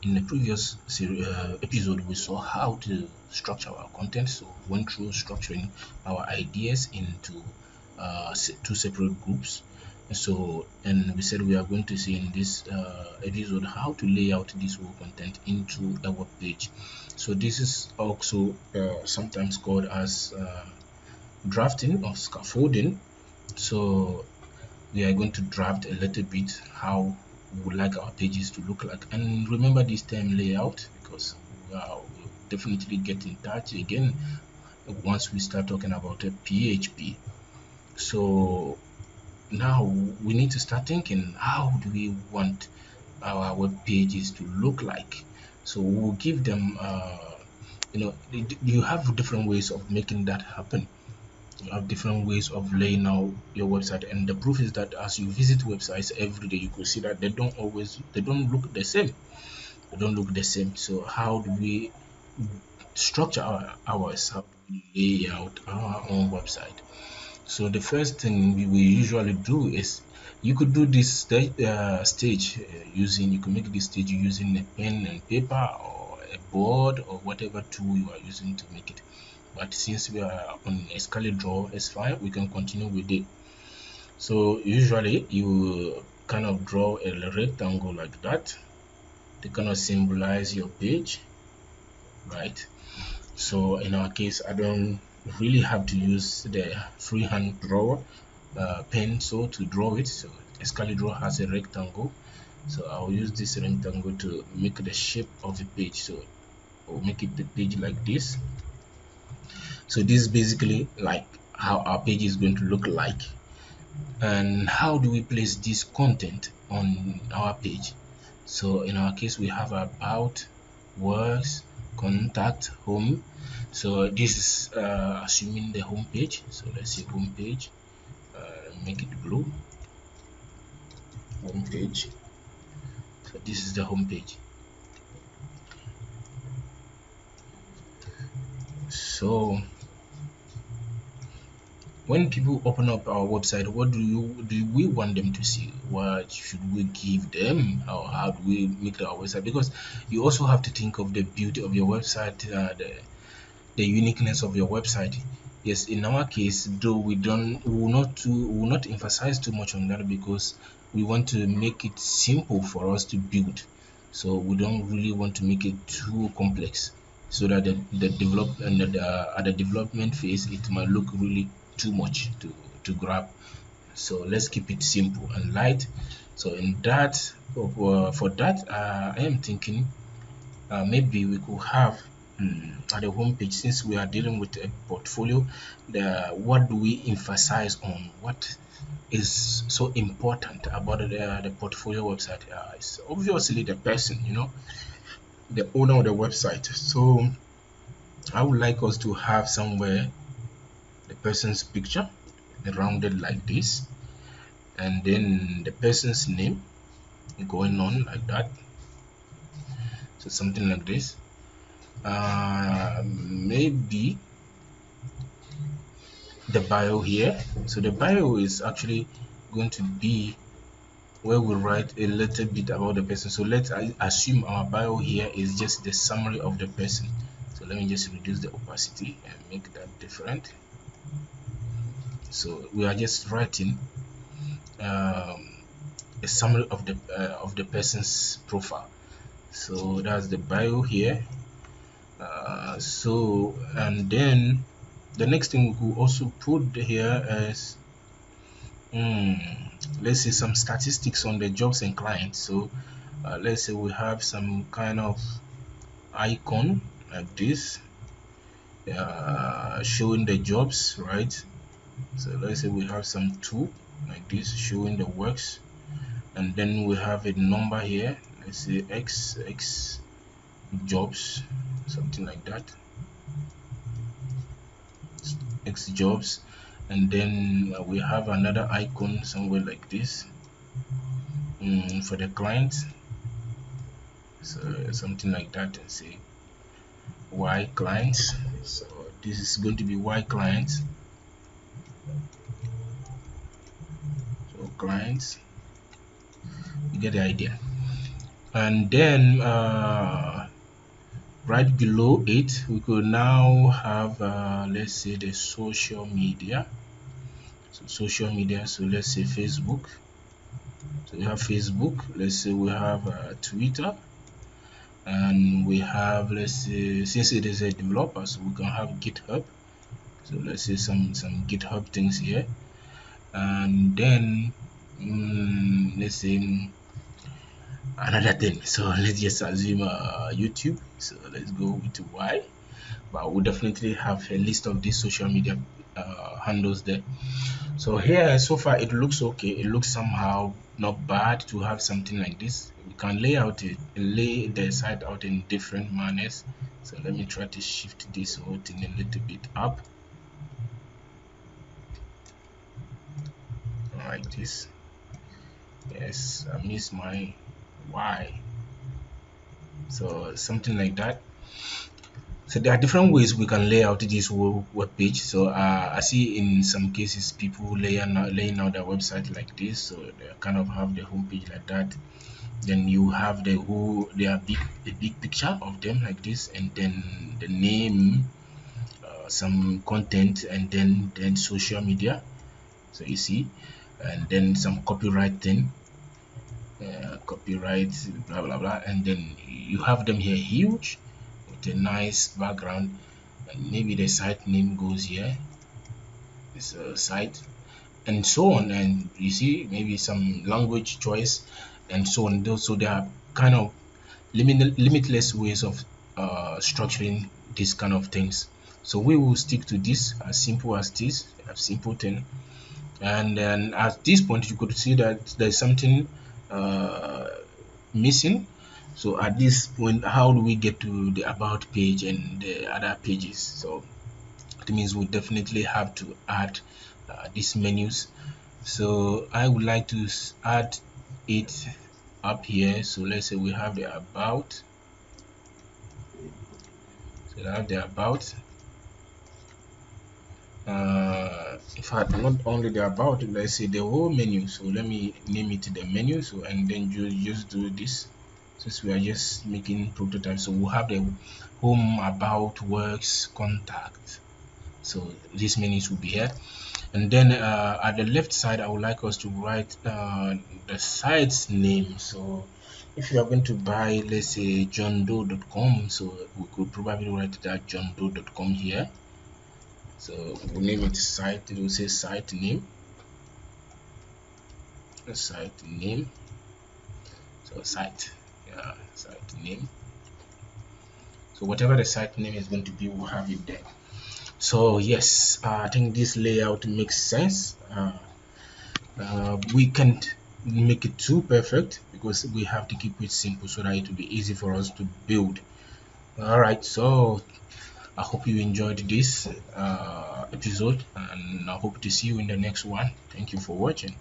in the previous episode, we saw how to structure our content. So we went through structuring our ideas into two separate groups. And we said we are going to see in this episode how to lay out this whole content into a web page. So this is also sometimes called as drafting or scaffolding. So we are going to draft a little bit how we would like our pages to look like. And remember this term layout, because we'll definitely get in touch again once we start talking about a PHP. So now we need to start thinking, how do we want our web pages to look like? So we'll give them you have different ways of making that happen. You have different ways of laying out your website, and the proof is that as you visit websites every day, you could see that they don't look the same. They don't look the same. So how do we structure ours? How do we lay out our own website? So the first thing we usually do is, you could do this stage using, you can make this stage using a pen and paper or a board or whatever tool you are using to make it. But since we are on a scale draw, it's fine, we can continue with it. So usually you kind of draw a rectangle like that to kind of symbolize your page, right? So in our case, I don't really have to use the freehand drawer pencil to draw it. So Excalibur has a rectangle, so I'll use this rectangle to make the shape of the page. So I'll make it the page like this. So this is basically like how our page is going to look like. And how do we place this content on our page? So in our case, we have about, works, contact, home. So this is assuming the home page. So let's say home page, make it blue, home page. So this is the home page. So when people open up our website, what do we want them to see? What should we give them? How do we make our website? Because you also have to think of the beauty of your website, the uniqueness of your website. Yes, in our case, though we will not emphasize too much on that, because we want to make it simple for us to build. So we don't really want to make it too complex, so that at the development phase it might look really too much to grab. So let's keep it simple and light. So in that, for that, I am thinking maybe we could have at the home page, since we are dealing with a portfolio, what do we emphasize on? What is so important about the portfolio website? It's obviously the person, the owner of the website. So I would like us to have somewhere the person's picture rounded like this, and then the person's name going on like that. So something like this. Maybe the bio here. So the bio is actually going to be where we write a little bit about the person. So let's assume our bio here is just the summary of the person. So let me just reduce the opacity and make that different. So we are just writing a summary of the person's profile. So that's the bio here. And then the next thing we could also put here is let's say some statistics on the jobs and clients. So let's say we have some kind of icon like this showing the jobs, right? So let's say we have some tool like this showing the works, and then we have a number here, let's say x jobs, something like that, x jobs. And then we have another icon somewhere like this for the client, so something like that, and say y clients. So this is going to be y clients. So clients, you get the idea. And then right below it, we could now have let's say the social media. So social media, so let's say Facebook. So we have Facebook. Let's say we have Twitter, and we have, let's say, since it is a developer, so we can have GitHub. So let's say some GitHub things here, and then let's say another thing. So let's just assume YouTube. So let's go with Y. But we'll definitely have a list of these social media handles there. So here, so far, it looks okay. It looks somehow not bad to have something like this. We can lay the site out in different manners. So let me try to shift this whole thing a little bit up, like this. Yes, I miss my Y. So something like that. So there are different ways we can lay out this web page. So I see in some cases people laying out their website like this. So they kind of have the home page like that. Then you have the whole a big picture of them like this, and then the name, some content, and then social media. So you see, and then some copyright thing, copyright, blah blah blah, and then you have them here huge with a nice background. And maybe the site name goes here, this site, and so on. And you see maybe some language choice and so on. So there are kind of limitless ways of structuring these kind of things. So we will stick to this as simple as this, a simple thing. And then at this point, you could see that there's something uh, missing. So at this point, how do we get to the about page and the other pages? So it means we definitely have to add these menus. So I would like to add it up here. So let's say we have the about. So I have the about. In fact, not only the about, let's say the whole menu. So let me name it the menu. So and then you just do this, since we are just making prototypes. So we'll have the home, about, works, contact. So these menus will be here. And then at the left side, I would like us to write the site's name. So if you are going to buy, let's say, johndoe.com, so we could probably write that johndoe.com here. So we'll name it site. It will say site name. Site name. So site, yeah, site name. So whatever the site name is going to be, we'll have it there. So yes, I think this layout makes sense. We can't make it too perfect because we have to keep it simple so that it will be easy for us to build. All right, so I hope you enjoyed this episode, and I hope to see you in the next one. Thank you for watching.